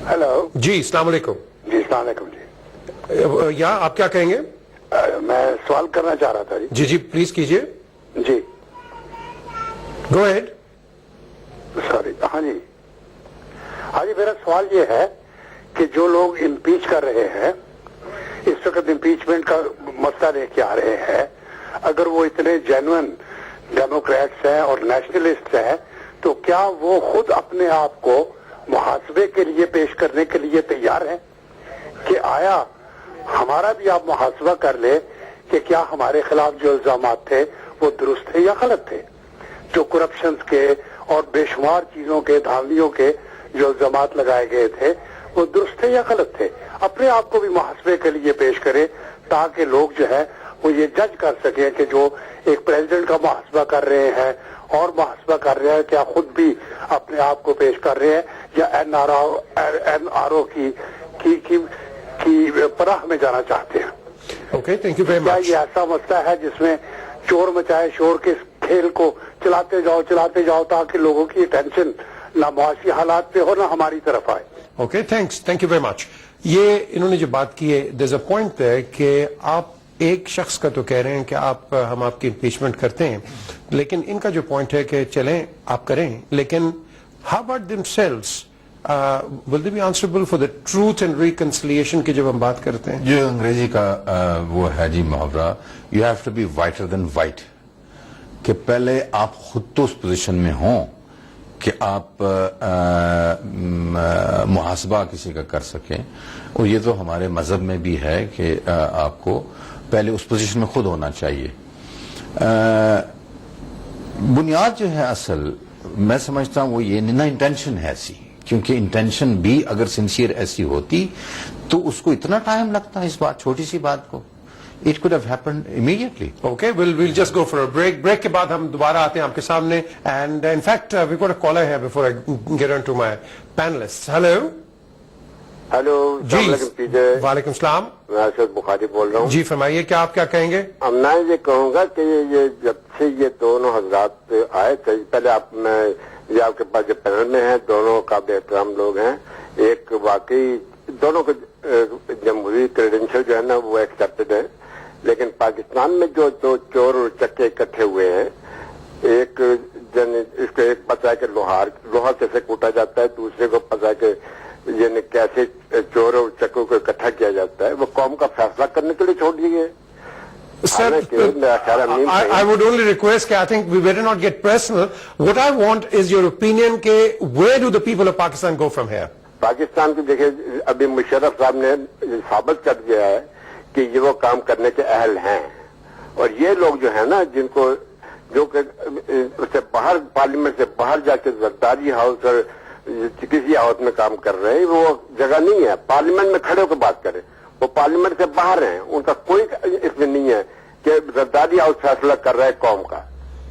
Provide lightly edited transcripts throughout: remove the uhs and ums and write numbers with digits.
Hello جی السلام علیکم. جی السلام علیکم جی. یا آپ کیا کہیں گے؟ میں سوال کرنا چاہ رہا تھا جی. جی جی پلیز کیجئے. جی گو ہیڈ. سوری. ہاں جی میرا سوال یہ ہے کہ جو لوگ امپیچ کر رہے ہیں اس وقت امپیچمنٹ کا مسئلہ لے کے آ رہے ہیں، اگر وہ اتنے جینوئن ڈیموکریٹس ہیں اور نیشنلسٹ ہیں تو کیا وہ خود اپنے آپ کو محاسبے کے لیے پیش کرنے کے لیے تیار ہیں کہ آیا ہمارا بھی آپ محاسبہ کر لیں کہ کیا ہمارے خلاف جو الزامات تھے وہ درست تھے یا غلط تھے؟ جو کرپشنز کے اور بے شمار چیزوں کے دھاندلیوں کے جو الزامات لگائے گئے تھے وہ درست تھے یا غلط تھے؟ اپنے آپ کو بھی محاسبے کے لیے پیش کرے تاکہ لوگ جو ہے وہ یہ جج کر سکیں کہ جو ایک پریزیڈنٹ کا محاسبہ کر رہے ہیں اور محاسبہ کر رہے ہیں کیا خود بھی اپنے آپ کو پیش کر رہے ہیں یا این آر او کی پناہ میں جانا چاہتے ہیں. اوکے تھینک یو ویری کیا مچ. یہ ایسا مسئلہ ہے جس میں چور مچائے شور کے کھیل کو چلاتے جاؤ تاکہ لوگوں کی ٹینشن نہ معاشی حالات پہ ہو نہ ہماری طرف آئے؟ Okay thanks. Thank you very much. یہ انہوں نے جو بات کی ہے دیر از اے پوائنٹ ہے کہ آپ ایک شخص کا تو کہہ رہے ہیں کہ ہم آپ کی امپیچمنٹ کرتے ہیں، لیکن ان کا جو پوائنٹ ہے کہ چلیں آپ کریں، لیکن how about themselves will they be answerable for the truth and reconciliation کی جب ہم بات کرتے ہیں؟ جو انگریزی کا وہ ہے جی محاورہ، you have to be whiter than white, کہ پہلے آپ خود تو اس پوزیشن میں ہوں کہ آپ محاسبہ کسی کا کر سکیں، اور یہ تو ہمارے مذہب میں بھی ہے کہ آپ کو پہلے اس پوزیشن میں خود ہونا چاہیے. بنیاد جو ہے اصل میں سمجھتا ہوں وہ یہ نہ انٹینشن ہے ایسی، کیونکہ انٹینشن بھی اگر سنسیئر ایسی ہوتی تو اس کو اتنا ٹائم لگتا ہے اس بات چھوٹی سی بات کو. It could have happened immediately. Okay, we'll just go for a break. Break کے بعد ہم دوبارہ آتے ہیں آپ کے سامنے. And in fact, we've got a caller here before I get on to my panelists. Hello. Hello السلام علیکم پیجے. وعلیکم السلام. میں ارشد بخاری بول رہا ہوں. جی فرمائیے کیا آپ کیا کہیں گے؟ اب میں یہ کہوں گا کہ یہ جب سے یہ دونوں حضرات آئے تھے، پہلے یہ آپ کے پاس جو پینل میں ہیں دونوں قابل احترام لوگ ہیں. ایک واقعی دونوں کو جمہوری کریڈینشل جو ہے نا وہ ایکسیپٹڈ ہے، لیکن پاکستان میں جو دو چور اور چکے اکٹھے ہوئے ہیں، ایک اس کو ایک پتا ہے کہ لوہا کیسے کوٹا جاتا ہے، دوسرے کو پتا ہے کہ یعنی کیسے چور اور چکوں کو اکٹھا کیا جاتا ہے، وہ قوم کا فیصلہ کرنے کے لیے چھوڑ دیے گئے. Sir, I would only request I think we better not get personal. What I want is your opinion کہ where do the people of Pakistan go from here? Pakistan کو دیکھیں ابھی مشرف صاحب نے ثابت کر دیا ہے کہ یہ وہ کام کرنے کے اہل ہیں، اور یہ لوگ جو ہیں نا جن کو جو کہ اس سے باہر پارلیمنٹ سے باہر جا کے زرداری ہاؤس اور کسی ہاؤس میں کام کر رہے ہیں، وہ جگہ نہیں ہے پارلیمنٹ میں کھڑے ہو کے بات کریں. وہ پارلیمنٹ سے باہر ہیں، ان کا کوئی اس میں نہیں ہے کہ زرداری ہاؤس فیصلہ کر رہا ہے قوم کا.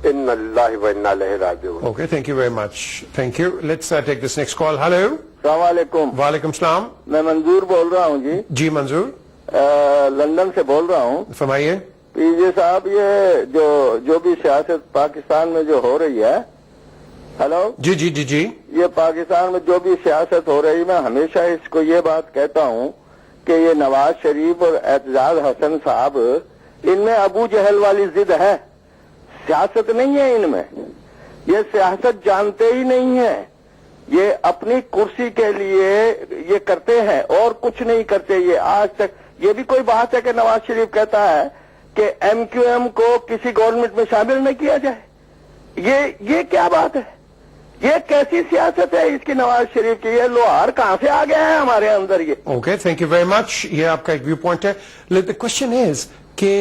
ان اللہ و انا الیہ راجعون. Okay, thank you very much. Thank you. Let's take this next call. Hello. السلام علیکم. وعلیکم السلام. میں منظور بول رہا ہوں جی. جی منظور لندن سے بول رہا ہوں. فرمائیے. پی جے صاحب یہ جو بھی سیاست پاکستان میں جو ہو رہی ہے، ہلو جی جی جی جی یہ پاکستان میں جو بھی سیاست ہو رہی، میں ہمیشہ اس کو یہ بات کہتا ہوں کہ یہ نواز شریف اور اعتزاز حسن صاحب، ان میں ابو جہل والی ضد ہے، سیاست نہیں ہے ان میں. یہ سیاست جانتے ہی نہیں ہیں، یہ اپنی کرسی کے لیے یہ کرتے ہیں اور کچھ نہیں کرتے. یہ آج تک یہ بھی کوئی بات ہے کہ نواز شریف کہتا ہے کہ ایم کیو ایم کو کسی گورنمنٹ میں شامل نہ کیا جائے؟ یہ کیا بات ہے؟ یہ کیسی سیاست ہے اس کی نواز شریف کی؟ یہ لوہار کہاں سے آ گیا ہے ہمارے اندر یہ؟ Okay thank you very much. یہ آپ کا ایک ویو پوائنٹ ہے. دا کوشچن از کہ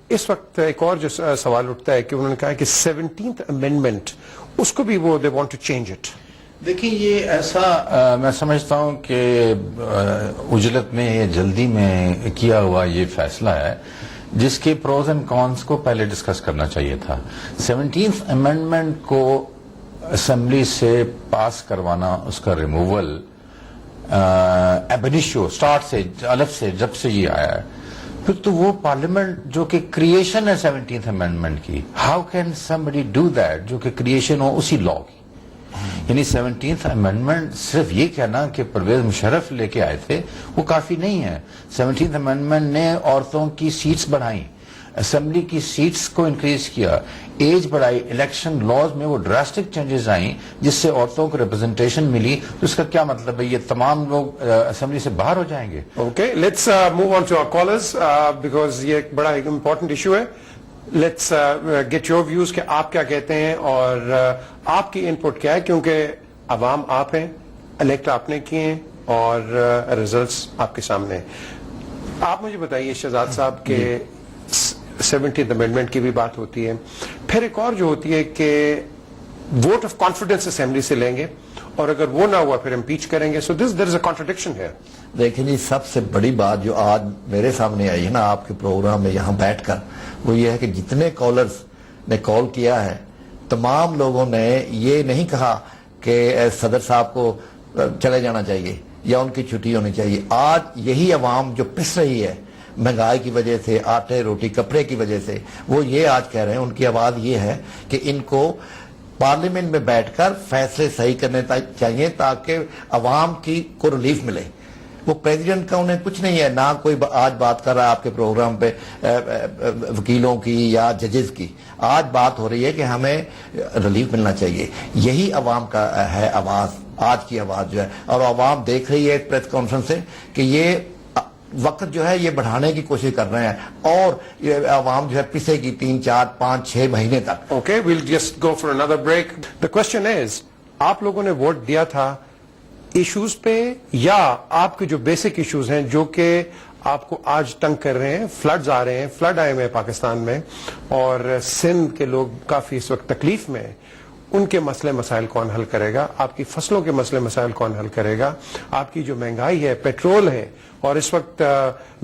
اس وقت ایک اور جو سوال اٹھتا ہے کہ انہوں نے کہا کہ 17th امینڈمنٹ اس کو بھی وہ they want to change it. دیکھیں یہ ایسا میں سمجھتا ہوں کہ عجلت میں یا جلدی میں کیا ہوا یہ فیصلہ ہے جس کے پروز اینڈ کونس کو پہلے ڈسکس کرنا چاہیے تھا. 17th امینڈمنٹ کو اسمبلی سے پاس کروانا، اس کا ریموول ایبنیشو اسٹارٹ سے الف سے جب سے یہ آیا ہے، پھر تو وہ پارلیمنٹ جو کہ کریشن ہے 17th امینڈمنٹ کی، how can somebody do that جو کہ کریشن ہو اسی لا کی. یعنی 17th امینڈمنٹ صرف یہ کہنا کہ پرویز مشرف لے کے آئے تھے وہ کافی نہیں ہے. 17th امینڈمنٹ نے عورتوں کی سیٹس بڑھائیں, اسمبلی کی سیٹس کو انکریز کیا, ایج بڑھائی, الیکشن لاز میں وہ ڈراسٹک چینجز آئیں جس سے عورتوں کو ریپرزنٹیشن ملی. تو اس کا کیا مطلب ہے, یہ تمام لوگ اسمبلی سے باہر ہو جائیں گے؟ Okay, let's move on to our callers because یہ ایک بڑا امپورٹنٹ ایشو ہے. لیٹس گیٹ یور ویوز کہ آپ کیا کہتے ہیں اور آپ کی ان پٹ کیا ہے, کیونکہ عوام آپ ہیں, الیکٹ آپ نے کیے ہیں اور ریزلٹس آپ کے سامنے ہیں. آپ مجھے بتائیے شہزاد صاحب کہ 17th امینڈمنٹ کی بھی بات ہوتی ہے, پھر ایک اور جو ہوتی ہے کہ ووٹ آف کانفیڈنس اسمبلی سے لیں گے اور اگر وہ نہ ہوا پھر امپیچ کریں گے. سو دیر از اے کانٹرڈکشن ہے. دیکھیں جی, سب سے بڑی بات جو آج میرے سامنے آئی ہے نا آپ کے پروگرام میں یہاں بیٹھ کر, وہ یہ ہے کہ جتنے کالرز نے کال کیا ہے تمام لوگوں نے یہ نہیں کہا کہ صدر صاحب کو چلے جانا چاہیے یا ان کی چھٹی ہونی چاہیے. آج یہی عوام جو پس رہی ہے مہنگائی کی وجہ سے, آٹے روٹی کپڑے کی وجہ سے, وہ یہ آج کہہ رہے ہیں, ان کی آواز یہ ہے کہ ان کو پارلیمنٹ میں بیٹھ کر فیصلے صحیح کرنے چاہیے تاکہ عوام کو ریلیف ملے. وہ پریزیڈنٹ کا انہیں کچھ نہیں ہے, نہ کوئی آج بات کر رہا ہے آپ کے پروگرام پہ وکیلوں کی یا ججز کی. آج بات ہو رہی ہے کہ ہمیں ریلیف ملنا چاہیے. یہی عوام کا ہے آواز, آج کی آواز جو ہے, اور عوام دیکھ رہی ہے پریس کانفرنس سے کہ یہ وقت جو ہے یہ بڑھانے کی کوشش کر رہے ہیں اور یہ عوام جو ہے پسے کی 3, 4, 5, 6 مہینے تک. Okay, well just go for another break. The question is, آپ لوگوں نے ووٹ دیا تھا ایشوز پہ یا آپ کے جو بیسک ایشوز ہیں جو کہ آپ کو آج تنگ کر رہے ہیں؟ فلڈز آ رہے ہیں, فلڈ آئے ہوئے ہیں پاکستان میں اور سندھ کے لوگ کافی اس وقت تکلیف میں ہیں. ان کے مسئلے مسائل کون حل کرے گا؟ آپ کی فصلوں کے مسئلے مسائل کون حل کرے گا؟ آپ کی جو مہنگائی ہے, پیٹرول ہے اور اس وقت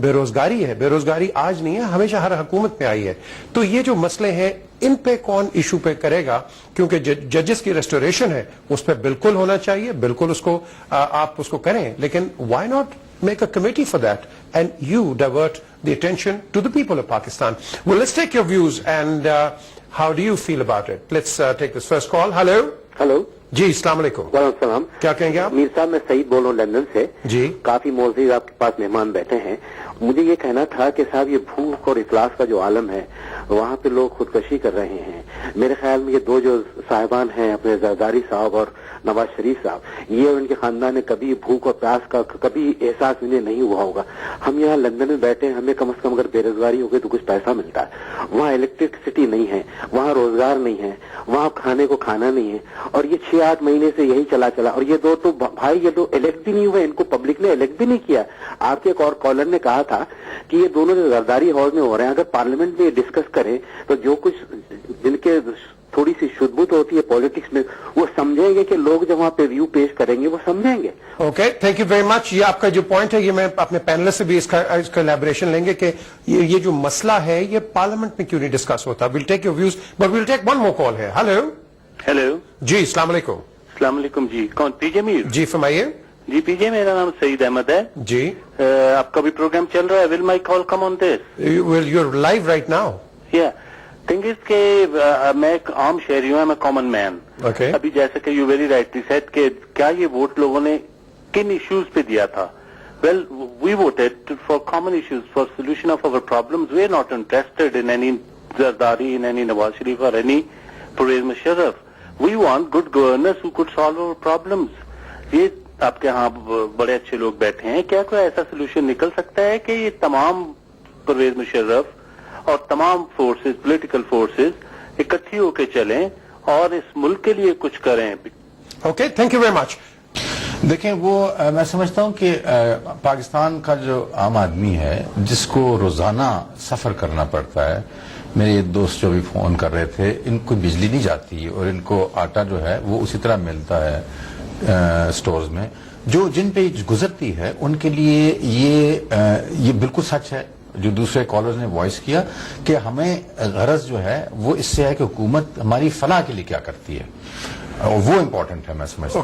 بے روزگاری ہے. بے روزگاری آج نہیں ہے, ہمیشہ ہر حکومت میں آئی ہے. تو یہ جو مسئلے ہیں ان پہ کون ایشو پہ کرے گا؟ کیونکہ ججز کی ریسٹوریشن ہے اس پہ بالکل ہونا چاہیے, بالکل اس کو آپ اس کو کریں, لیکن why not make a committee for that and you divert the attention to the people of Pakistan. Well, let's take your views and how do you feel about it? Let's take this first call. Hello. Hello جی, السلام علیکم. وعلیکم السلام. کیا کہیں گے آپ؟ میر صاحب, میں سعید بول رہا ہوں لندن سے. جی, کافی معزز آپ کے پاس مہمان بیٹھے ہیں. مجھے یہ کہنا تھا کہ صاحب یہ بھوک اور افلاس کا جو عالم ہے وہاں پہ لوگ خودکشی کر رہے ہیں. میرے خیال میں یہ دو جو صاحبان ہیں اپنے زرداری صاحب اور نواز شریف صاحب, یہ اور ان کے خاندان نے کبھی بھوک اور پیاس کا کبھی احساس انہیں نہیں ہوا ہوگا. ہم یہاں لندن میں بیٹھے ہیں, ہمیں کم از کم اگر بے روزگاری ہو گئی تو کچھ پیسہ ملتا ہے. وہاں الیکٹرسٹی نہیں ہے, وہاں روزگار نہیں ہے, وہاں کھانے کو کھانا نہیں ہے, اور یہ 6-8 مہینے سے یہی چلا. اور یہ دو تو بھائی یہ دو الیکٹ بھی نہیں ہوئے, ان کو پبلک نے الیکٹ بھی نہیں کیا. آپ کے ایک اور کالر نے کہا تھا کہ یہ دونوں جو زرداری ہاؤس میں ہو رہے ہیں اگر پارلیمنٹ میں ڈسکس کریں تو جو کچھ جن کے تھوڑی سی شدبت ہوتی ہے پالیٹکس میں وہ سمجھیں گے کہ لوگ جب وہاں پہ ویو پیش کریں گے وہ سمجھیں گے. Okay, thank you very much. یہ آپ کا جو پوائنٹ ہے یہ میں اپنے پینلسٹ سے بھی اس کا الیبریشن لیں گے کہ یہ جو مسئلہ ہے یہ پارلیمنٹ میں کیوں نہیں ڈسکس ہوتا. Well take your views but well take one more call ہے. ہیلو. ہیلو جی, السلام علیکم. السلام علیکم. جی کون؟ پی جے میر. جی فرمائیے. جی پی جے, میرا نام سعید احمد ہے. جی, آپ کا بھی پروگرام چل رہا ہے. Will my call come on this? You are live right now. یا تھنگ از کہ میں ایک عام شہری ہوں, میں کامن مین. اوکے, ابھی جیسے کہ یو ویری رائٹلی سیڈ کہ کیا یہ ووٹ لوگوں نے کن ایشوز پہ دیا تھا؟ Well we voted for common issues, for solution of our problems. We are not interested in any Zardari, in any Nawaz Sharif or any Pervez Musharraf. We want good governors who could solve our problems. یہ آپ کے ہاں بڑے اچھے لوگ بیٹھے ہیں, کیا کوئی ایسا سولوشن نکل سکتا ہے کہ یہ تمام پرویز مشرف اور تمام فورسز, پولیٹیکل فورسز اکٹھی ہو کے چلیں اور اس ملک کے لیے کچھ کریں؟ Okay, thank you very much. دیکھیں, وہ میں سمجھتا ہوں کہ پاکستان کا جو عام آدمی ہے جس کو روزانہ سفر کرنا پڑتا ہے, میرے ایک دوست جو بھی فون کر رہے تھے, ان کو بجلی نہیں جاتی اور ان کو آٹا جو ہے وہ اسی طرح ملتا ہے سٹورز میں, جو جن پہ گزرتی ہے ان کے لیے یہ بالکل سچ ہے جو دوسرے کالرز نے وائس کیا کہ ہمیں غرض جو ہے وہ اس سے ہے کہ حکومت ہماری فلاح کے لیے کیا کرتی ہے, وہ امپورٹنٹ ہے میں سمجھتا ہوں.